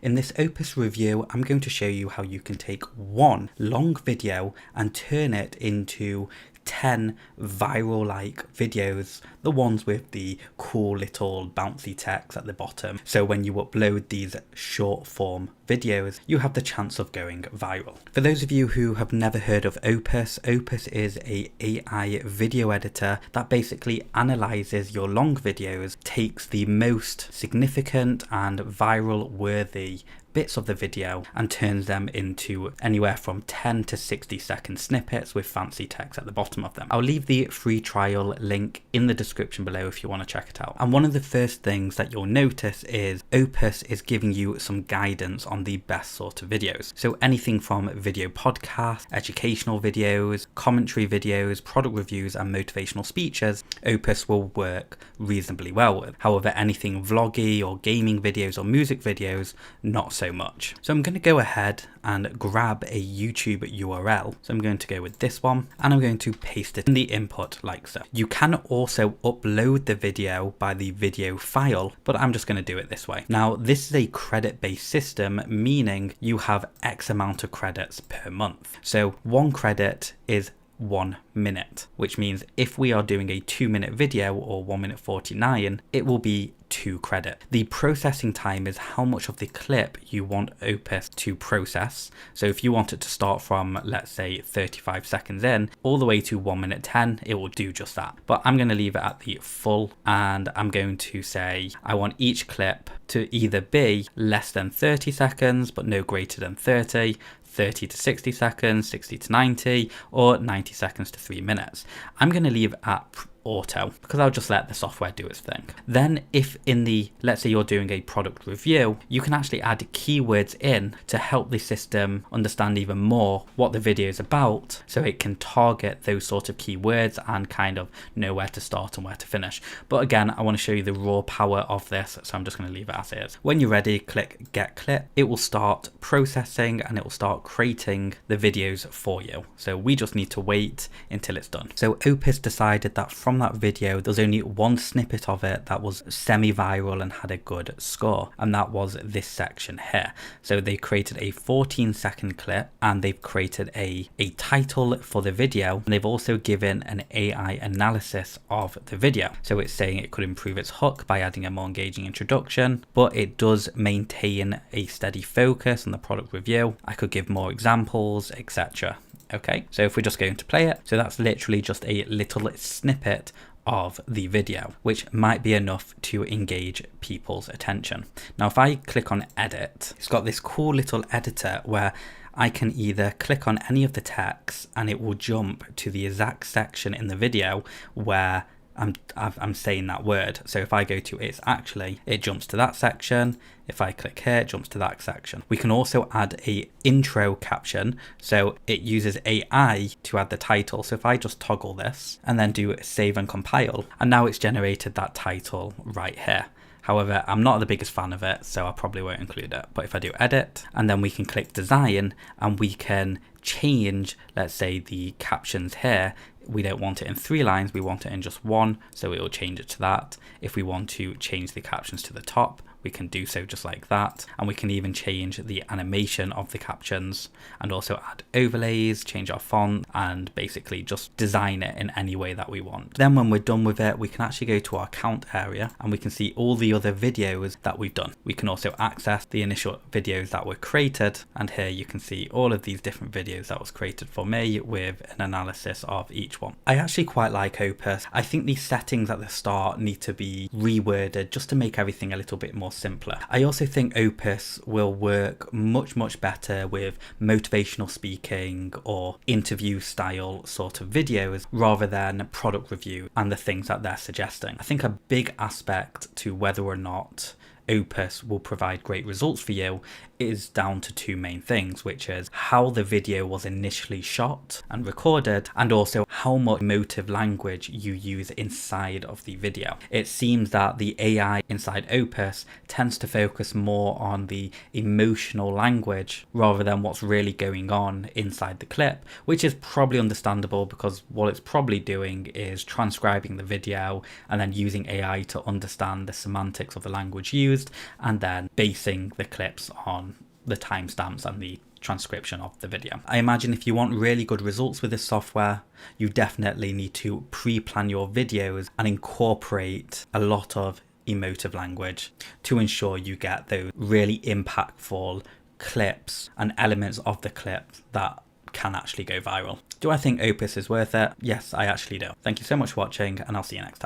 In this Opus review, I'm going to show you how you can take one long video and turn it into 10 viral-like videos, the ones with the cool little bouncy text at the bottom. So when you upload these short form videos, you have the chance of going viral. For those of you who have never heard of Opus, Opus is a AI video editor that basically analyzes your long videos, takes the most significant and viral worthy bits of the video and turns them into anywhere from 10 to 60-second snippets with fancy text at the bottom of them. I'll leave the free trial link in the description below if you want to check it out. And one of the first things that you'll notice is Opus is giving you some guidance on the best sort of videos. So anything from video podcasts, educational videos, commentary videos, product reviews and motivational speeches, Opus will work reasonably well with. However, anything vloggy or gaming videos or music videos, not so much. So I'm going to go ahead and grab a YouTube URL. So I'm going to go with this one and I'm going to paste it in the input like so. You can also upload the video by the video file, but I'm just going to do it this way. Now, this is a credit-based system, meaning you have X amount of credits per month. So 1 credit is 1 minute, which means if we are doing a 2-minute video or 1 minute 49, it will be 2 credit. The processing time is how much of the clip you want Opus to process. So if you want it to start from, let's say, 35 seconds in all the way to 1 minute 10, it will do just that. But I'm going to leave it at the full, and I'm going to say I want each clip to either be less than 30 seconds but no greater than 30, 30 to 60 seconds, 60 to 90, or 90 seconds to 3 minutes. I'm going to leave it at auto because I'll just let the software do its thing. Then if in the, let's say you're doing a product review, you can actually add keywords in to help the system understand even more what the video is about, so it can target those sort of keywords and kind of know where to start and where to finish. But again, I want to show you the raw power of this, so I'm just going to leave it as is. When you're ready, click get clip. It will start processing and it will start creating the videos for you. So we just need to wait until it's done. So Opus decided that from that video, there's only one snippet of it that was semi-viral and had a good score, and that was this section here. So they created a 14-second clip and they've created a title for the video, and they've also given an AI analysis of the video. So it's saying it could improve its hook by adding a more engaging introduction, but it does maintain a steady focus on the product review. I could give more examples, etc. Okay, so if we're just going to play it, so that's literally just a little snippet of the video, which might be enough to engage people's attention. Now, if I click on edit, it's got this cool little editor where I can either click on any of the text and it will jump to the exact section in the video where I'm saying that word. So if I go to it's actually, it jumps to that section. If I click here, it jumps to that section. We can also add a intro caption. So it uses AI to add the title. So if I just toggle this and then do save and compile, and now it's generated that title right here. However, I'm not the biggest fan of it, so I probably won't include it. But if I do edit, and then we can click design, and we can change, let's say, the captions here. We don't want it in 3 lines, we want it in just 1, so it will change it to that. If we want to change the captions to the top, we can do so just like that, and we can even change the animation of the captions and also add overlays, change our font, and basically just design it in any way that we want. Then when we're done with it, we can actually go to our count area and we can see all the other videos that we've done. We can also access the initial videos that were created, and here you can see all of these different videos that was created for me with an analysis of each one. I actually quite like Opus. I think these settings at the start need to be reworded just to make everything a little bit more simpler. I also think Opus will work much better with motivational speaking or interview style sort of videos rather than product review and the things that they're suggesting. I think a big aspect to whether or not Opus will provide great results for you is down to 2 main things, which is how the video was initially shot and recorded, and also how much emotive language you use inside of the video. It seems that the AI inside Opus tends to focus more on the emotional language rather than what's really going on inside the clip, which is probably understandable because what it's probably doing is transcribing the video and then using AI to understand the semantics of the language used used, and then basing the clips on the timestamps and the transcription of the video. I imagine if you want really good results with this software, you definitely need to pre-plan your videos and incorporate a lot of emotive language to ensure you get those really impactful clips and elements of the clip that can actually go viral. Do I think Opus is worth it? Yes, I actually do. Thank you so much for watching, and I'll see you next time.